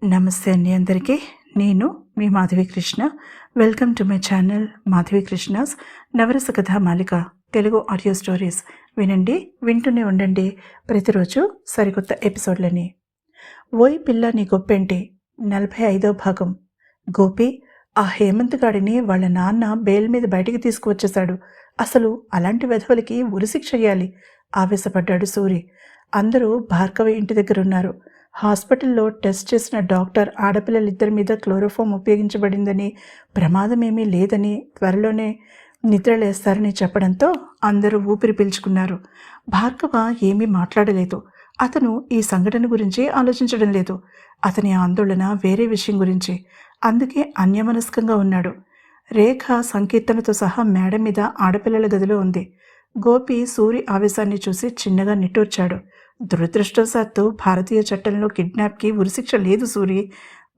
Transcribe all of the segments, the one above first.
నమస్తే అండి అందరికీ. నేను మీ Madhavi Krishna. Welcome to my channel Madhavi Krishna's Navarasa Katha Malika Telugu audio stories. వినండి, వింటూనే ఉండండి. ప్రతిరోజు సరికొత్త ఎపిసోడ్లని. ఓయ్ పిల్ల నీ గొప్పేంటి 45వ భాగం. గోపి ఆ హేమంత్ గాడిని వాళ్ళ నాన్న బెయిల్ మీద బయటికి తీసుకువచ్చేశాడు. అసలు అలాంటి వెధవలకి ఉరిశిక్ష చేయాలి ఆవేశపడ్డాడు సూరి. అందరూ భార్గవి ఇంటి దగ్గర ఉన్నారు. హాస్పిటల్లో టెస్ట్ చేసిన డాక్టర్ ఆడపిల్లలిద్దరి మీద క్లోరోఫామ్ ఉపయోగించబడిందని, ప్రమాదమేమీ లేదని, త్వరలోనే నిద్రలేస్తారని చెప్పడంతో అందరూ ఊపిరి పీల్చుకున్నారు. భార్గవ ఏమీ మాట్లాడలేదు. అతను ఈ సంఘటన గురించి ఆలోచించడం లేదు. అతని ఆందోళన వేరే విషయం గురించి. అందుకే అన్యమనస్కంగా ఉన్నాడు. రేఖ సంకీర్తనతో సహా మేడ మీద ఆడపిల్లల గదిలో ఉంది. గోపి సూరి ఆవేశాన్ని చూసి చిన్నగా నిట్టూర్చాడు. దురదృష్టవశాత్తు భారతీయ చట్టంలో కిడ్నాప్కి ఉరిశిక్ష లేదు సూరి.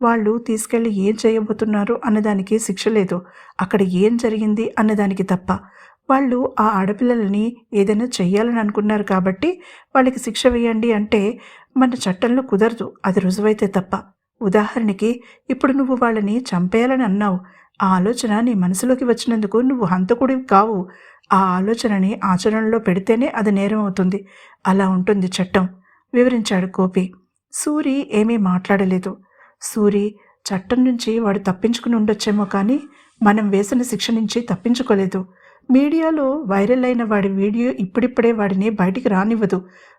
వాళ్ళు తీసుకెళ్ళి ఏం చేయబోతున్నారు అన్నదానికి శిక్ష లేదు, అక్కడ ఏం జరిగింది అన్నదానికి తప్ప. వాళ్ళు ఆ ఆడపిల్లలని ఏదైనా చెయ్యాలని అనుకున్నారు కాబట్టి వాళ్ళకి శిక్ష వేయండి అంటే మన చట్టంలో కుదరదు, అది రుజువైతే తప్ప. ఉదాహరణకి ఇప్పుడు నువ్వు వాళ్ళని చంపేయాలని అన్నావు. ఆ ఆలోచన నీ మనసులోకి వచ్చినందుకు నువ్వు హంతకుడివి కావు. ఆ ఆలోచనని ఆచరణలో పెడితేనే అది నేరం అవుతుంది. అలా ఉంటుంది చట్టం, వివరించాడు గోపి. సూరి ఏమీ మాట్లాడలేదు. సూరి, చట్టం నుంచి వాడు తప్పించుకుని ఉండొచ్చేమో కానీ మనం వేసిన శిక్ష నుంచి తప్పించుకోలేదు. మీడియాలో వైరల్ అయిన వాడి వీడియో ఇప్పుడిప్పుడే వాడిని బయటికి రానివ్వదు.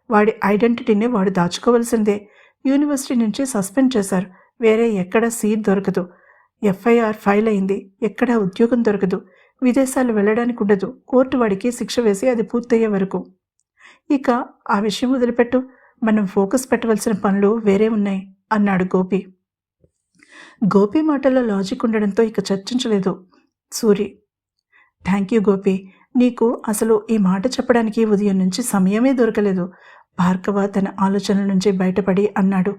వాడి ఐడెంటిటీని వాడు దాచుకోవాల్సిందే. యూనివర్సిటీ నుంచి సస్పెండ్ చేశారు. వేరే ఎక్కడ సీట్ దొరకదు. ఎఫ్ఐఆర్ ఫైల్ అయింది. ఎక్కడా ఉద్యోగం దొరకదు. విదేశాలు వెళ్ళడానికి ఉండదు. కోర్టు వాడికి శిక్ష వేసి అది పూర్తయ్యే వరకు. ఇక ఆ విషయం వదిలిపెట్టు, మనం ఫోకస్ పెట్టవలసిన పనులు వేరే ఉన్నాయి అన్నాడు గోపి. గోపి మాటల్లో లాజిక్ ఉండడంతో ఇక చర్చించలేదు సూరి. థ్యాంక్ యూ గోపి, నీకు అసలు ఈ మాట చెప్పడానికి ఉదయం నుంచి సమయమే దొరకలేదు. భార్గవ తన ఆలోచనల నుంచి బయటపడి అన్నాడు.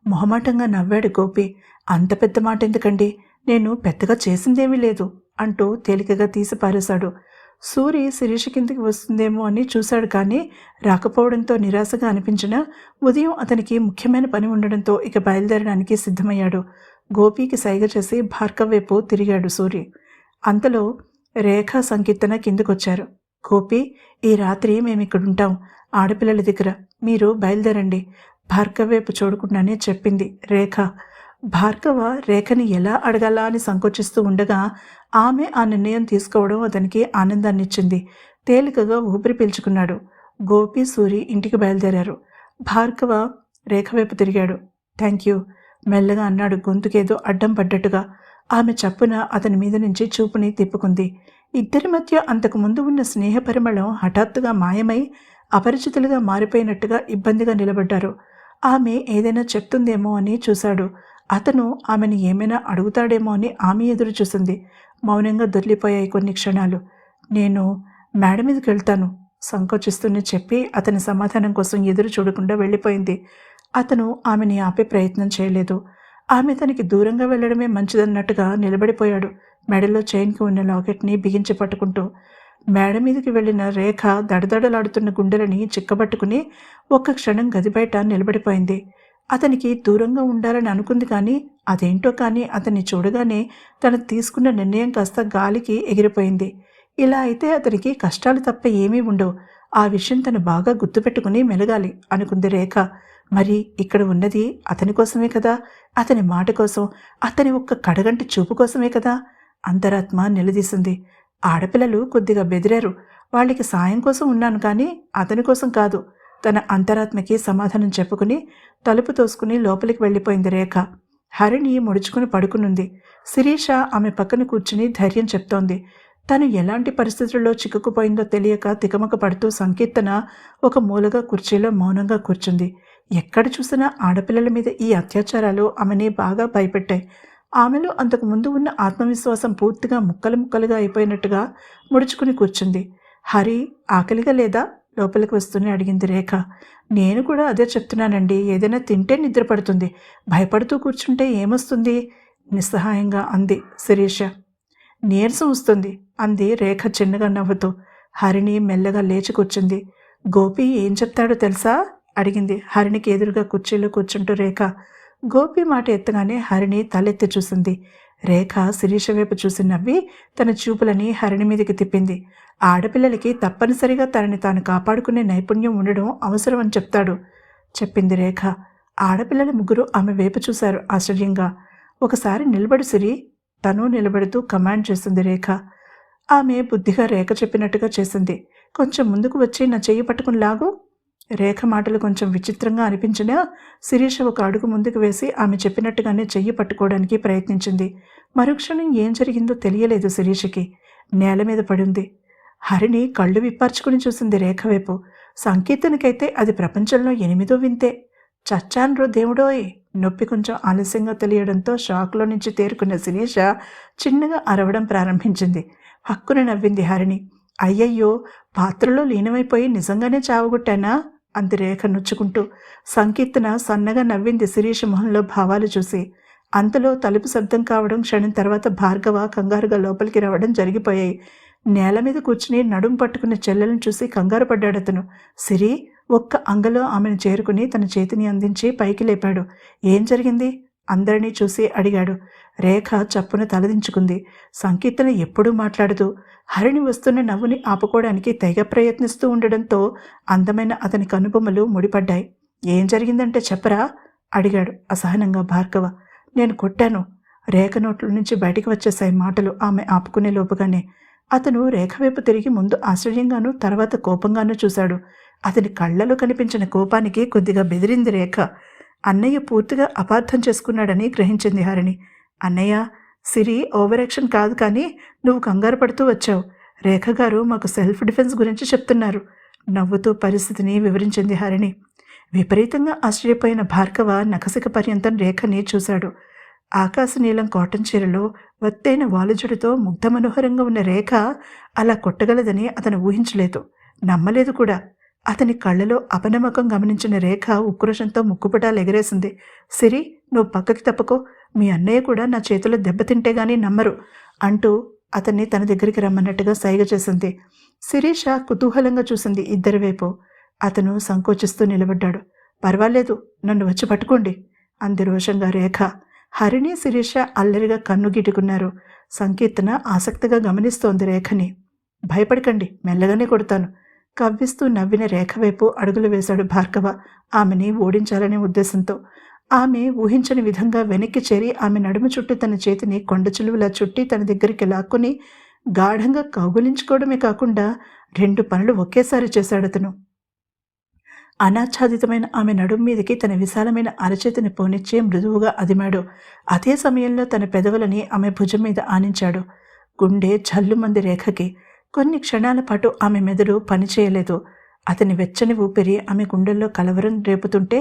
మొహమాటంగా నవ్వాడు గోపి. అంత పెద్ద మాట ఎందుకండి, నేను పెద్దగా చేసిందేమీ లేదు అంటూ తేలికగా తీసి పారేశాడు. సూరి శిరీష కిందికి వస్తుందేమో అని చూశాడు కానీ రాకపోవడంతో నిరాశగా అనిపించినా ఉదయం అతనికి ముఖ్యమైన పని ఉండడంతో ఇక బయలుదేరడానికి సిద్ధమయ్యాడు. గోపికి సైగ చేసి భార్గవ్ వైపు తిరిగాడు సూరి. అంతలో రేఖ సంకీర్తన కిందకొచ్చారు. గోపి, ఈ రాత్రి మేమిక్కడుంటాం ఆడపిల్లల దగ్గర, మీరు బయలుదేరండి భార్గవ్ వైపు చూడకుండానే చెప్పింది రేఖ. భార్గవ రేఖని ఎలా అడగాలా అని సంకోచిస్తూ ఉండగా ఆమె ఆ నిర్ణయం తీసుకోవడం అతనికి ఆనందాన్నిచ్చింది. తేలికగా ఊపిరి పీల్చుకున్నాడు. గోపి సూరి ఇంటికి బయలుదేరారు. భార్గవ రేఖ వైపు తిరిగాడు. థ్యాంక్ యూ మెల్లగా అన్నాడు, గొంతుకేదో అడ్డం పడ్డట్టుగా. ఆమె చప్పున అతని మీద నుంచి చూపుని తిప్పుకుంది. ఇద్దరి మధ్య అంతకుముందు ఉన్న స్నేహ పరిమళం హఠాత్తుగా మాయమై అపరిచితులుగా మారిపోయినట్టుగా ఇబ్బందిగా నిలబడ్డారు. ఆమె ఏదైనా చెప్తుందేమో అని చూశాడు. అతను ఆమెను ఏమైనా అడుగుతాడేమో అని ఆమె ఎదురు చూసింది. మౌనంగా దొర్లిపోయాయి కొన్ని క్షణాలు. నేను మేడ మీదకి వెళ్తాను సంకోచిస్తూనే చెప్పి అతని సమాధానం కోసం ఎదురు చూడకుండా వెళ్ళిపోయింది. అతను ఆమెని ఆపే ప్రయత్నం చేయలేదు. ఆమె తనకి దూరంగా వెళ్ళడమే మంచిదన్నట్టుగా నిలబడిపోయాడు, మెడలో చైన్కి ఉన్న లాకెట్ని బిగించి పట్టుకుంటూ. మేడ మీదకి వెళ్ళిన రేఖ దడదడలాడుతున్న గుండెలని చిక్కబట్టుకుని ఒక్క క్షణం గది బయట నిలబడిపోయింది. అతనికి దూరంగా ఉండాలని అనుకుంది కానీ అదేంటో కానీ అతన్ని చూడగానే తను తీసుకున్న నిర్ణయం కాస్త గాలికి ఎగిరిపోయింది. ఇలా అయితే అతనికి కష్టాలు తప్ప ఏమీ ఉండవు. ఆ విషయం తను బాగా గుర్తుపెట్టుకుని మెలగాలి అనుకుంది రేఖ. మరి ఇక్కడ ఉన్నది అతని కోసమే కదా, అతని మాట కోసం, అతని ఒక్క కడగంటి చూపు కోసమే కదా. అంతరాత్మ నిలదీసింది. ఆడపిల్లలు కొద్దిగా బెదిరారు, వాళ్ళకి సాయం కోసం ఉన్నాను కానీ అతని కోసం కాదు. తన అంతరాత్మకి సమాధానం చెప్పుకుని తలుపు తోసుకుని లోపలికి వెళ్ళిపోయింది రేఖ. హరిణి ముడుచుకుని పడుకునుంది. శిరీష ఆమె పక్కన కూర్చుని ధైర్యం చెప్తోంది. తను ఎలాంటి పరిస్థితుల్లో చిక్కుకుపోయిందో తెలియక తికమక పడుతూ సంకీర్తన ఒక మూలగా కుర్చీలో మౌనంగా కూర్చుంది. ఎక్కడ చూసినా ఆడపిల్లల మీద ఈ అత్యాచారాలు ఆమెని బాగా భయపెట్టాయి. ఆమెలో అంతకుముందు ఉన్న ఆత్మవిశ్వాసం పూర్తిగా ముక్కలు ముక్కలుగా అయిపోయినట్టుగా ముడుచుకుని కూర్చుంది. హరి, ఆకలిగా లేదా లోపలికి వస్తూనే అడిగింది రేఖ. నేను కూడా అదే చెప్తున్నానండి, ఏదైనా తింటే నిద్ర పడుతుంది, భయపడుతూ కూర్చుంటే ఏమొస్తుంది నిస్సహాయంగా అంది శిరీష. నీరసం వస్తుంది అంది రేఖ చిన్నగా నవ్వుతూ. హరిణి మెల్లగా లేచి కూర్చుంది. గోపి ఏం చెప్తాడో తెలుసా అడిగింది హరిణికి ఎదురుగా కుర్చీలో కూర్చుంటూ రేఖ. గోపి మాట ఎత్తగానే హరిణి తలెత్తి చూసింది. రేఖ శిరీష వైపు చూసి నవ్వి తన చూపులని హరిణి మీదకి తిప్పింది. ఆడపిల్లలకి తప్పనిసరిగా తనని తాను కాపాడుకునే నైపుణ్యం ఉండడం అవసరం అని చెప్పింది రేఖ. ఆడపిల్లల ముగ్గురు ఆమె వైపు చూశారు ఆశ్చర్యంగా. ఒకసారి నిలబడు సిరి, తను నిలబడుతూ కమాండ్ చేసింది రేఖ. ఆమె బుద్ధిగా రేఖ చెప్పినట్టుగా చేసింది. కొంచెం ముందుకు వచ్చి నా చెయ్యి పట్టుకుని లాగు. రేఖ మాటలు కొంచెం విచిత్రంగా అనిపించినా శిరీష ఒక అడుగు ముందుకు వేసి ఆమె చెప్పినట్టుగానే చెయ్యి పట్టుకోవడానికి ప్రయత్నించింది. మరుక్షణం ఏం జరిగిందో తెలియలేదు శిరీషకి. నేల మీద పడింది. హరిణి కళ్ళు విప్పార్చుకుని చూసింది రేఖ వైపు. సంకీర్తనకైతే అది ప్రపంచంలో 8వ వింతే. చచ్చాన్రో దేవుడోయ్! నొప్పి కొంచెం ఆలస్యంగా తెలియడంతో షాక్లో నుంచి తేరుకున్న శిరీష చిన్నగా అరవడం ప్రారంభించింది. హక్కున నవ్వింది హరిణి. అయ్యయ్యో, పాత్రలో లీనమైపోయి నిజంగానే చావగొట్టానా అంది రేఖ నొచ్చుకుంటూ. సంకీర్తన సన్నగా నవ్వింది శిరీష మొహంలో భావాలు చూసి. అంతలో తలుపు శబ్దం కావడం, క్షణం తర్వాత భార్గవ కంగారుగా లోపలికి రావడం జరిగిపోయాయి. నేల మీద కూర్చుని నడుం పట్టుకున్న చెల్లెలను చూసి కంగారు పడ్డాడతను. సిరి ఒక్క అంగలో ఆమెను చేరుకుని తన చేతిని అందించి పైకి లేపాడు. ఏం జరిగింది అందరినీ చూసి అడిగాడు. రేఖ చప్పున తలదించుకుంది. సంకీర్తన ఎప్పుడూ మాట్లాడుతూ హరిణి వస్తున్న నవ్వుని ఆపుకోవడానికి తెగ ప్రయత్నిస్తూ ఉండడంతో అందమైన అతని కనుబొమ్మలు ముడిపడ్డాయి. ఏం జరిగిందంటే చెప్పరా అడిగాడు అసహనంగా భార్గవ. నేను కొట్టాను. రేఖ నోట్ల నుంచి బయటికి వచ్చేశాయి మాటలు ఆమె ఆపుకునే లోపుగానే. అతను రేఖ వైపు తిరిగి ముందు ఆశ్చర్యంగానూ తర్వాత కోపంగానూ చూశాడు. అతని కళ్ళలో కనిపించిన కోపానికి కొద్దిగా బెదిరింది రేఖ. అన్నయ్య పూర్తిగా అపార్థం చేసుకున్నాడని గ్రహించింది హరిణి. అన్నయ్య, సిరి ఓవర్ యాక్షన్ కాదు, కానీ నువ్వు కంగారు పడుతూ వచ్చావు. రేఖ గారు మాకు సెల్ఫ్ డిఫెన్స్ గురించి చెప్తున్నారు. నవ్వుతూ పరిస్థితిని వివరించింది హరిణి. విపరీతంగా ఆశ్చర్యపోయిన భార్గవ నఖసిక పర్యంతం రేఖని చూశాడు. ఆకాశ నీలం కాటన్ చీరలో వత్తైన వాలుజుడితో ముగ్ధ మనోహరంగా ఉన్న రేఖ అలా కొట్టగలదని అతను ఊహించలేదు, నమ్మలేదు కూడా. అతని కళ్ళలో అపనమ్మకం గమనించిన రేఖ ఉక్రోషంతో ముక్కుపుటాలు ఎగరేసింది. సిరి, నువ్వు పక్కకి తప్పుకో. మీ అన్నయ్య కూడా నా చేతిలో దెబ్బతింటే గానీ నమ్మరు అంటూ అతన్ని తన దగ్గరికి రమ్మన్నట్టుగా సైగ చేసింది. శిరీష కుతూహలంగా చూసింది ఇద్దరి వైపు. అతను సంకోచిస్తూ నిలబడ్డాడు. పర్వాలేదు, నన్ను వచ్చి పట్టుకోండి అంది రోషంగా రేఖ. హరిణి, శిరీష అల్లరిగా కన్ను గిట్టుకున్నారు. సంకీర్తన ఆసక్తిగా గమనిస్తోంది రేఖని. భయపడకండి, మెల్లగానే కొడతాను. కవ్విస్తూ నవ్విన రేఖ వైపు అడుగులు వేశాడు భార్గవ, ఆమెని ఓడించాలనే ఉద్దేశంతో. ఆమె ఊహించని విధంగా వెనక్కి చేరి ఆమె నడుము చుట్టూ తన చేతిని కొండచిలువలా చుట్టి తన దగ్గరికి లాక్కుని గాఢంగా కౌగులించుకోవడమే కాకుండా 2 పనులు ఒకేసారి చేశాడతను. అనాచ్ఛాదితమైన ఆమె నడుం మీదకి తన విశాలమైన అరచేతిని పోనిచ్చి మృదువుగా అదిమాడు. అదే సమయంలో తన పెదవులని ఆమె భుజం మీద ఆనించాడు. గుండె జల్లుమంది రేఖకి. కొన్ని క్షణాల పాటు ఆమె మెదడు పనిచేయలేదు. అతని వెచ్చని ఊపిరి ఆమె గుండెల్లో కలవరం రేపుతుంటే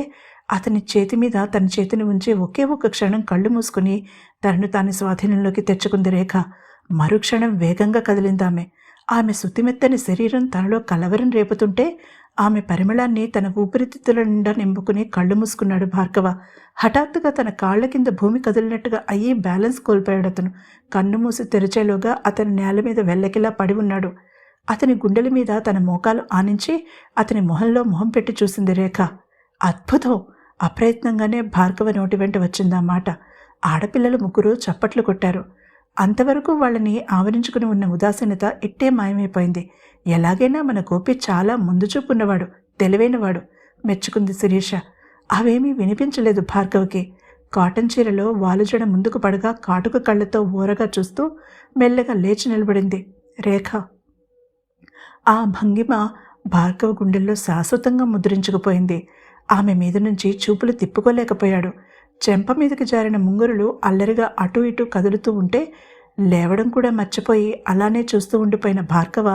అతని చేతి మీద తన చేతిని ఉంచి ఒకే ఒక్క క్షణం కళ్ళు మూసుకుని తనను తాను స్వాధీనంలోకి తెచ్చుకుంది రేఖ. మరుక్షణం వేగంగా కదిలిందామె. ఆమె శుతిమెత్తని శరీరం తనలో కలవరం రేపుతుంటే ఆమె పరిమళాన్ని తన ఊపిరితిత్తుల నిండా నింపుకుని కళ్ళు మూసుకున్నాడు భార్గవ. హఠాత్తుగా తన కాళ్ల కింద భూమి కదిలినట్టుగా అయ్యి బ్యాలెన్స్ కోల్పోయాడు అతను. కన్ను మూసి తెరిచేలోగా అతని నేల మీద వెల్లకిలా పడి ఉన్నాడు. అతని గుండెల మీద తన మోకాలు ఆనించి అతని మొహంలో మొహం పెట్టి చూసింది రేఖ. అద్భుతం! అప్రయత్నంగానే భార్గవ నోటి వెంట వచ్చిందా మాట. ఆడపిల్లలు ముగ్గురు చప్పట్లు కొట్టారు. అంతవరకు వాళ్ళని ఆవరించుకుని ఉన్న ఉదాసీనత ఇట్టే మాయమైపోయింది. ఎలాగైనా మన గోపి చాలా ముందు చూపున్నవాడు, తెలివైనవాడు మెచ్చుకుంది శిరీష. అవేమీ వినిపించలేదు భార్గవకి. కాటన్ చీరలో వాలుజడ ముందుకు పడగా కాటుక కళ్ళతో ఊరగా చూస్తూ మెల్లగా లేచి నిలబడింది రేఖ. ఆ భంగిమ భార్గవ గుండెల్లో శాశ్వతంగా ముద్రించుకుపోయింది. ఆమె మీద నుంచి చూపులు తిప్పుకోలేకపోయాడు. చెంప మీదకి జారిన ముంగురులు అల్లరిగా అటూ ఇటూ కదులుతూ ఉంటే లేవడం కూడా మర్చిపోయి అలానే చూస్తూ ఉండిపోయిన భార్గవ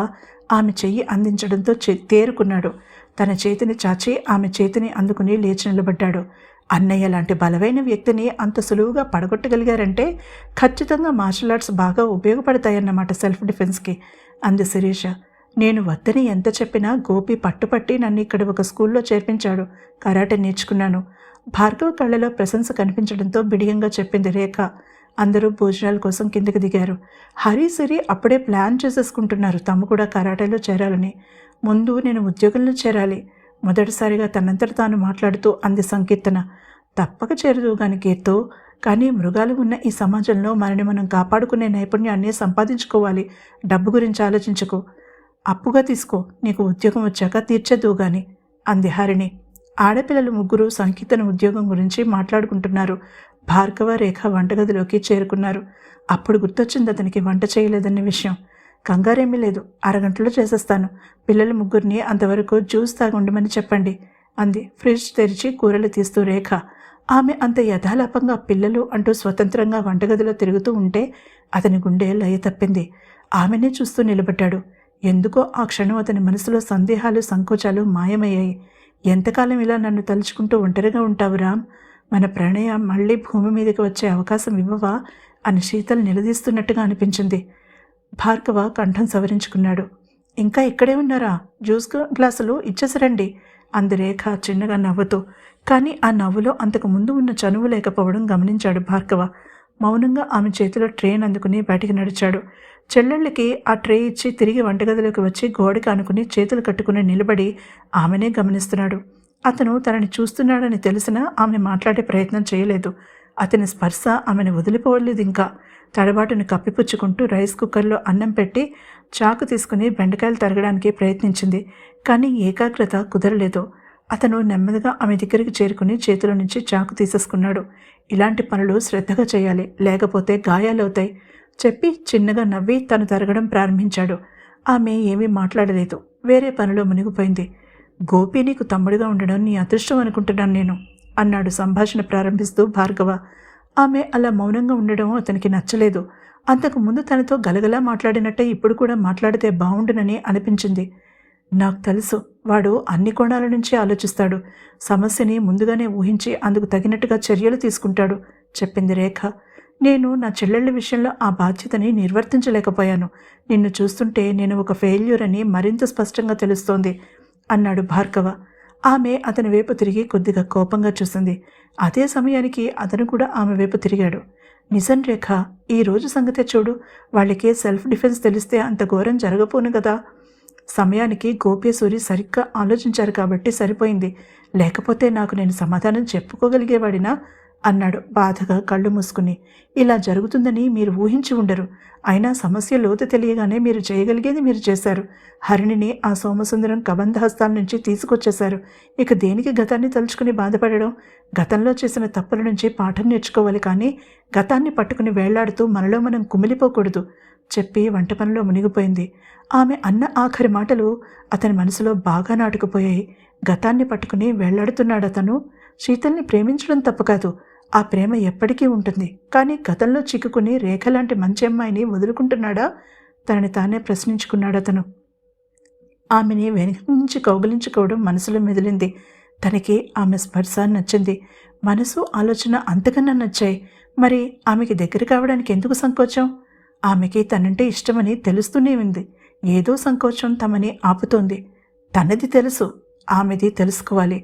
ఆమె చెయ్యి అందించడంతో తేరుకున్నాడు. తన చేతిని చాచి ఆమె చేతిని అందుకుని లేచి నిలబడ్డాడు. అన్నయ్య లాంటి బలమైన వ్యక్తిని అంత సులువుగా పడగొట్టగలిగారంటే ఖచ్చితంగా మార్షల్ ఆర్ట్స్ బాగా ఉపయోగపడతాయన్నమాట సెల్ఫ్ డిఫెన్స్కి అంది శిరీష. నేను వద్దని ఎంత చెప్పినా గోపి పట్టుపట్టి నన్ను ఇక్కడ ఒక స్కూల్లో చేర్పించాడు. కరాటే నేర్చుకున్నాను. భార్గవ కళ్ళలో ప్రశంస కనిపించడంతో బిడియంగా చెప్పింది రేఖ. అందరూ భోజనాల కోసం కిందకి దిగారు. హరి, సిరి అప్పుడే ప్లాన్ చేసేసుకుంటున్నారు తమ్ము కూడా కరాటేలో చేరాలని. ముందు నేను ఉద్యోగంలో చేరాలి మొదటిసారిగా తనంతట తాను మాట్లాడుతూ అంది సంకీర్తన. తప్పక చేరదు గాని కీర్తో. కానీ మృగాలు ఉన్న ఈ సమాజంలో మనని మనం కాపాడుకునే నైపుణ్యాన్ని సంపాదించుకోవాలి. డబ్బు గురించి ఆలోచించకు. అప్పుగా తీసుకో, నీకు ఉద్యోగం వచ్చాక తీర్చేద్దువు గాని అంది హరిణి. ఆడపిల్లలు ముగ్గురు సంకీర్తన ఉద్యోగం గురించి మాట్లాడుకుంటున్నారు. భార్గవ, రేఖ వంటగదిలోకి చేరుకున్నారు. అప్పుడు గుర్తొచ్చింది అతనికి వంట చేయలేదన్న విషయం. కంగారేమీ లేదు, అరగంటలో చేసేస్తాను. పిల్లలు ముగ్గురిని అంతవరకు జ్యూస్ తాగి ఉండమని చెప్పండి అంది ఫ్రిడ్జ్ తెరిచి కూరలు తీస్తూ రేఖ. ఆమె అంత యథాలాపంగా పిల్లలు అంటూ స్వతంత్రంగా వంటగదిలో తిరుగుతూ ఉంటే అతని గుండె లయ తప్పింది. ఆమెనే చూస్తూ నిలబడ్డాడు. ఎందుకో ఆ క్షణం అతని మనసులో సందేహాలు, సంకోచాలు మాయమయ్యాయి. ఎంతకాలం ఇలా నన్ను తలుచుకుంటూ ఒంటరిగా ఉంటావు రామ్? మన ప్రణయం మళ్ళీ భూమి మీదకి వచ్చే అవకాశం ఇవ్వవా అని శీతల్ నిలదీస్తున్నట్టుగా అనిపించింది. భార్గవ కంఠం సవరించుకున్నాడు. ఇంకా ఇక్కడే ఉన్నారా? జ్యూస్ గ్లాసులు ఇచ్చేసరండి అంది రేఖ చిన్నగా నవ్వుతూ. కానీ ఆ నవ్వులో అంతకు ముందు ఉన్న చనువు లేకపోవడం గమనించాడు భార్గవ. మౌనంగా ఆమె చేతిలో ట్రేన్ అందుకుని బయటికి నడిచాడు. చెల్లెళ్ళకి ఆ ట్రే ఇచ్చి తిరిగి వంటగదిలోకి వచ్చి గోడకి ఆనుకుని చేతులు కట్టుకుని నిలబడి ఆమెనే గమనిస్తున్నాడు. అతను తనని చూస్తున్నాడని తెలిసినా ఆమె మాట్లాడే ప్రయత్నం చేయలేదు. అతని స్పర్శ ఆమెను వదిలిపోలేదు. ఇంకా తడబాటును కప్పిపుచ్చుకుంటూ రైస్ కుక్కర్లో అన్నం పెట్టి చాకు తీసుకుని బెండకాయలు తరగడానికి ప్రయత్నించింది. కానీ ఏకాగ్రత కుదరలేదు. అతను నెమ్మదిగా ఆమె దగ్గరికి చేరుకుని చేతిలో నుంచి చాకు తీసేసుకున్నాడు. ఇలాంటి పనులు శ్రద్ధగా చేయాలి, లేకపోతే గాయాలవుతాయి చెప్పి చిన్నగా నవ్వి తను తరగడం ప్రారంభించాడు. ఆమె ఏమీ మాట్లాడలేదు, వేరే పనిలో మునిగిపోయింది. గోపి నీకు తమ్ముడిగా ఉండడం నీ అదృష్టం అనుకుంటున్నాను నేను అన్నాడు సంభాషణ ప్రారంభిస్తూ భార్గవ. ఆమె అలా మౌనంగా ఉండడం అతనికి నచ్చలేదు. అంతకుముందు తనతో గలగలా మాట్లాడినట్టే ఇప్పుడు కూడా మాట్లాడితే బాగుండునని అనిపించింది. నాకు తెలుసు, వాడు అన్ని కోణాల నుంచి ఆలోచిస్తాడు. సమస్యని ముందుగానే ఊహించి అందుకు తగినట్టుగా చర్యలు తీసుకుంటాడు చెప్పింది రేఖ. నేను నా చెల్లెళ్ళ విషయంలో ఆ బాధ్యతని నిర్వర్తించలేకపోయాను. నిన్ను చూస్తుంటే నేను ఒక ఫెయిల్యూర్ అని మరింత స్పష్టంగా తెలుస్తోంది అన్నాడు భార్గవ. ఆమె అతని వైపు తిరిగి కొద్దిగా కోపంగా చూసింది. అదే సమయానికి అతను కూడా ఆమె వైపు తిరిగాడు. నిజం రేఖ, ఈ రోజు సంగతే చూడు. వాళ్ళకి సెల్ఫ్ డిఫెన్స్ తెలిస్తే అంత ఘోరం జరగపోను కదా. సమయానికి గోపేశ్వరి సరిగ్గా ఆలోచించారు కాబట్టి సరిపోయింది. లేకపోతే నాకు నేను సమాధానం చెప్పుకోగలిగేవాడినా అన్నాడు బాధగా కళ్ళు మూసుకుని. ఇలా జరుగుతుందని మీరు ఊహించి ఉండరు. అయినా సమస్య లోతు తెలియగానే మీరు చేయగలిగేది మీరు చేశారు. హరిణిని ఆ సోమసుందరం కబంధహస్తాల నుంచి తీసుకొచ్చేశారు. ఇక దేనికి గతాన్ని తలుచుకుని బాధపడడం? గతంలో చేసిన తప్పుల నుంచి పాఠం నేర్చుకోవాలి, కానీ గతాన్ని పట్టుకుని వేళ్లాడుతూ మనలో మనం కుమిలిపోకూడదు చెప్పి వంట పనిలో మునిగిపోయింది. ఆమె అన్న ఆఖరి మాటలు అతని మనసులో బాగా నాటుకుపోయాయి. గతాన్ని పట్టుకుని వేళ్లాడుతున్నాడు అతను. శీతల్ని ప్రేమించడం తప్పు కాదు, ఆ ప్రేమ ఎప్పటికీ ఉంటుంది. కానీ గతంలో చిక్కుకుని రేఖ లాంటి మంచి అమ్మాయిని వదులుకుంటున్నాడా? తనని తానే ప్రశ్నించుకున్నాడు అతను. ఆమెని వెనక నుంచి కౌగిలించుకోవడం మనసులో మెదిలింది. తనకి ఆమె స్పర్శ నచ్చింది. మనసు, ఆలోచన అంతకన్నా నచ్చాయి. మరి ఆమెకి దగ్గర కావడానికి ఎందుకు సంకోచం? ఆమెకి తనంటే ఇష్టమని తెలుస్తూనే ఉంది. ఏదో సంకోచం తమని ఆపుతోంది. తనది తెలుసు, ఆమెది తెలుసుకోవాలి.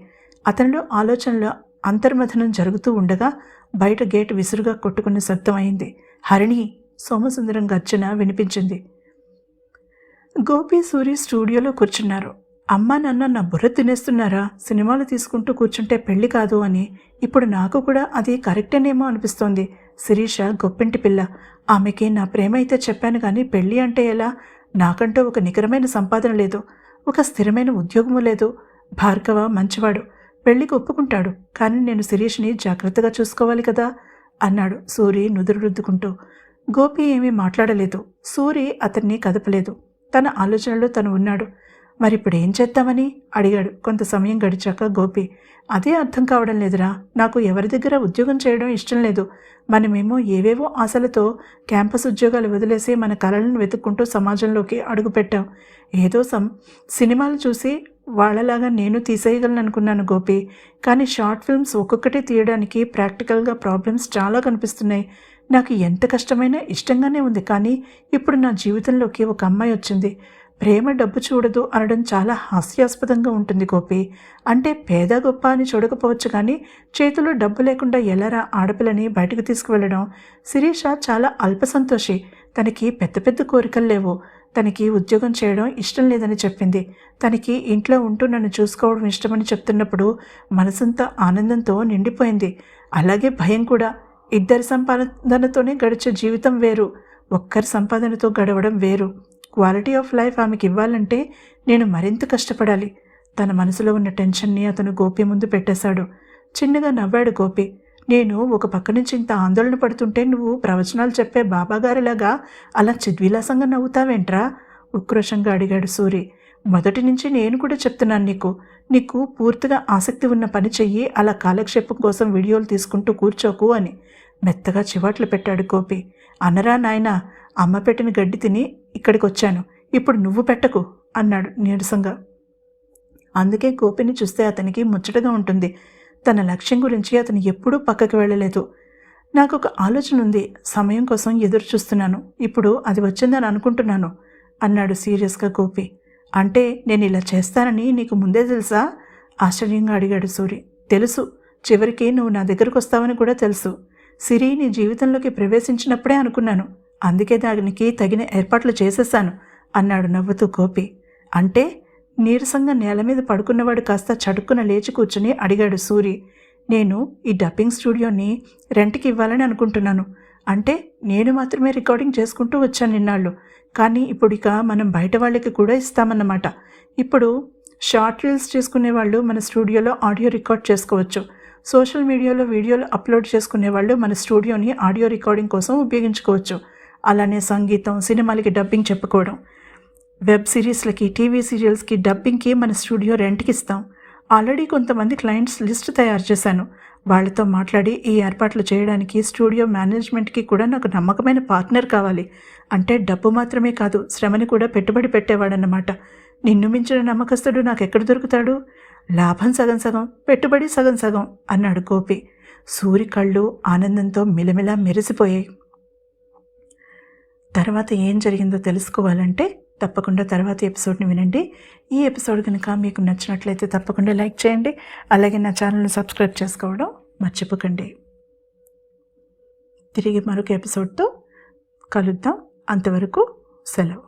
అతనిలో ఆలోచనలో అంతర్మథనం జరుగుతూ ఉండగా బయట గేటు విసురుగా కొట్టుకునే శబ్దం అయింది. హరిణి! సోమసుందరం గర్జన వినిపించింది. గోపి, సూరి స్టూడియోలో కూర్చున్నారు. అమ్మా నాన్న నా బుర్ర తినేస్తున్నారా? సినిమాలు తీసుకుంటూ కూర్చుంటే పెళ్లి కాదు అని. ఇప్పుడు నాకు కూడా అది కరెక్టేనేమో అనిపిస్తోంది. శిరీష గొప్పింటి పిల్ల. ఆమెకి నా ప్రేమ అయితే చెప్పాను, కానీ పెళ్ళి అంటే ఎలా? నాకంటూ ఒక నికరమైన సంపాదన లేదు, ఒక స్థిరమైన ఉద్యోగము లేదు. భార్గవ మంచివాడు, పెళ్లికి ఒప్పుకుంటాడు. కానీ నేను శిరీష్ని జాగ్రత్తగా చూసుకోవాలి కదా అన్నాడు సూరి నుదురు రుద్దుకుంటూ. గోపి ఏమీ మాట్లాడలేదు. సూరి అతన్ని కదపలేదు. తన ఆలోచనలో తను ఉన్నాడు. మరిప్పుడు ఏం చేద్దామని అడిగాడు కొంత సమయం గడిచాక గోపి. అదే అర్థం కావడం లేదురా. నాకు ఎవరి దగ్గర ఉద్యోగం చేయడం ఇష్టం లేదు. మనమేమో ఏవేవో ఆశలతో క్యాంపస్ ఉద్యోగాలు వదిలేసి మన కళలను వెతుక్కుంటూ సమాజంలోకి అడుగుపెట్టాం. ఏదో సినిమాలు చూసి వాళ్ళలాగా నేను తీసేయగలను అనుకున్నాను గోపి. కానీ షార్ట్ ఫిల్మ్స్ ఒక్కొక్కటి తీయడానికి ప్రాక్టికల్గా ప్రాబ్లమ్స్ చాలా కనిపిస్తున్నాయి. నాకు ఎంత కష్టమైనా ఇష్టంగానే ఉంది. కానీ ఇప్పుడు నా జీవితంలోకి ఒక అమ్మాయి వచ్చింది. ప్రేమ డబ్బు చూడదు అనడం చాలా హాస్యాస్పదంగా ఉంటుంది గోపి. అంటే పేద గొప్ప అని చూడకపోవచ్చు, కానీ చేతిలో డబ్బు లేకుండా ఎలారా ఆడపిల్లని బయటకు తీసుకువెళ్ళడం? శిరీష చాలా అల్పసంతోషి. తనకి పెద్ద పెద్ద కోరికలు లేవు. తనకి ఉద్యోగం చేయడం ఇష్టం లేదని చెప్పింది. తనకి ఇంట్లో ఉంటూ నన్ను చూసుకోవడం ఇష్టమని చెప్తున్నప్పుడు మనసంతా ఆనందంతో నిండిపోయింది. అలాగే భయం కూడా. ఇద్దరి సంపాదనతోనే గడిచే జీవితం వేరు, ఒక్కరి సంపాదనతో గడవడం వేరు. క్వాలిటీ ఆఫ్ లైఫ్ ఆమెకి ఇవ్వాలంటే నేను మరింత కష్టపడాలి. తన మనసులో ఉన్న టెన్షన్ని అతను గోపి ముందు పెట్టేశాడు. చిన్నగా నవ్వాడు గోపి. నేను ఒక పక్క నుంచి ఇంత ఆందోళన పడుతుంటే నువ్వు ప్రవచనాలు చెప్పే బాబాగారిలాగా అలా చిద్విలాసంగా నవ్వుతావేంట్రా? ఉక్రోషంగా అడిగాడు సూరి. మొదటి నుంచి నేను కూడా చెప్తున్నాను నీకు పూర్తిగా ఆసక్తి ఉన్న పని చెయ్యి, అలా కాలక్షేపం కోసం వీడియోలు తీసుకుంటూ కూర్చోకు అని మెత్తగా చివాట్లు పెట్టాడు గోపి. అనరా నాయనా, అమ్మ పెట్టిన గడ్డి తిని ఇక్కడికి వచ్చాను, ఇప్పుడు నువ్వు పెట్టకు అన్నాడు నీరసంగా. అందుకే గోపిని చూస్తే అతనికి ముచ్చటగా ఉంటుంది. తన లక్ష్యం గురించి అతను ఎప్పుడూ పక్కకి వెళ్ళలేదు. నాకు ఒక ఆలోచన ఉంది, సమయం కోసం ఎదురు చూస్తున్నాను, ఇప్పుడు అది వచ్చిందని అనుకుంటున్నాను అన్నాడు సీరియస్గా గోపి. అంటే నేను ఇలా చేస్తానని నీకు ముందే తెలుసా? ఆశ్చర్యంగా అడిగాడు సూరి. తెలుసు, చివరికి నువ్వు నా దగ్గరకు వస్తావని కూడా తెలుసు. సిరి నీ జీవితంలోకి ప్రవేశించినప్పుడే అనుకున్నాను, అందుకే దానికి తగిన ఏర్పాట్లు చేసేశాను అన్నాడు నవ్వుతూ గోపి. అంటే? నీరసంగా నేల మీద పడుకున్నవాడు కాస్త చటుక్కున లేచి కూర్చుని అడిగాడు సూరి. నేను ఈ డబ్బింగ్ స్టూడియోని రెంట్కి ఇవ్వాలని అనుకుంటున్నాను. అంటే నేను మాత్రమే రికార్డింగ్ చేసుకుంటూ వచ్చాను ఇన్నాళ్ళు, కానీ ఇప్పుడు ఇక మనం బయట వాళ్ళకి కూడా ఇస్తామన్నమాట. ఇప్పుడు షార్ట్ రీల్స్ చేసుకునే వాళ్ళు మన స్టూడియోలో ఆడియో రికార్డ్ చేసుకోవచ్చు. సోషల్ మీడియాలో వీడియోలు అప్లోడ్ చేసుకునే వాళ్ళు మన స్టూడియోని ఆడియో రికార్డింగ్ కోసం ఉపయోగించుకోవచ్చు. అలానే సంగీతం, సినిమాలకి డబ్బింగ్ చెప్పుకోవడం, వెబ్ సిరీస్లకి, టీవీ సీరియల్స్కి డబ్బింగ్కి మన స్టూడియో రెంట్కి ఇస్తాం. ఆల్రెడీ కొంతమంది క్లయింట్స్ లిస్ట్ తయారు చేశాను. వాళ్ళతో మాట్లాడి ఈ ఏర్పాట్లు చేయడానికి స్టూడియో మేనేజ్మెంట్కి కూడా నాకు నమ్మకమైన పార్ట్నర్ కావాలి. అంటే డబ్బు మాత్రమే కాదు, శ్రమని కూడా పెట్టుబడి పెట్టేవాడన్నమాట. నిన్ను మించిన నమ్మకస్తుడు నాకెక్కడ దొరుకుతాడు? లాభం సగం సగం, పెట్టుబడి సగం సగం అన్నాడు గోపి. సూరి కళ్ళు ఆనందంతో మిలమిలా మెరిసిపోయాయి. తర్వాత ఏం జరిగిందో తెలుసుకోవాలంటే తప్పకుండా తర్వాత ఎపిసోడ్ని వినండి. ఈ ఎపిసోడ్ కనుక మీకు నచ్చినట్లయితే తప్పకుండా లైక్ చేయండి. అలాగే నా ఛానల్ని సబ్స్క్రైబ్ చేసుకోవడం మర్చిపోకండి. తిరిగి మరొక ఎపిసోడ్తో కలుద్దాం. అంతవరకు సెలవు.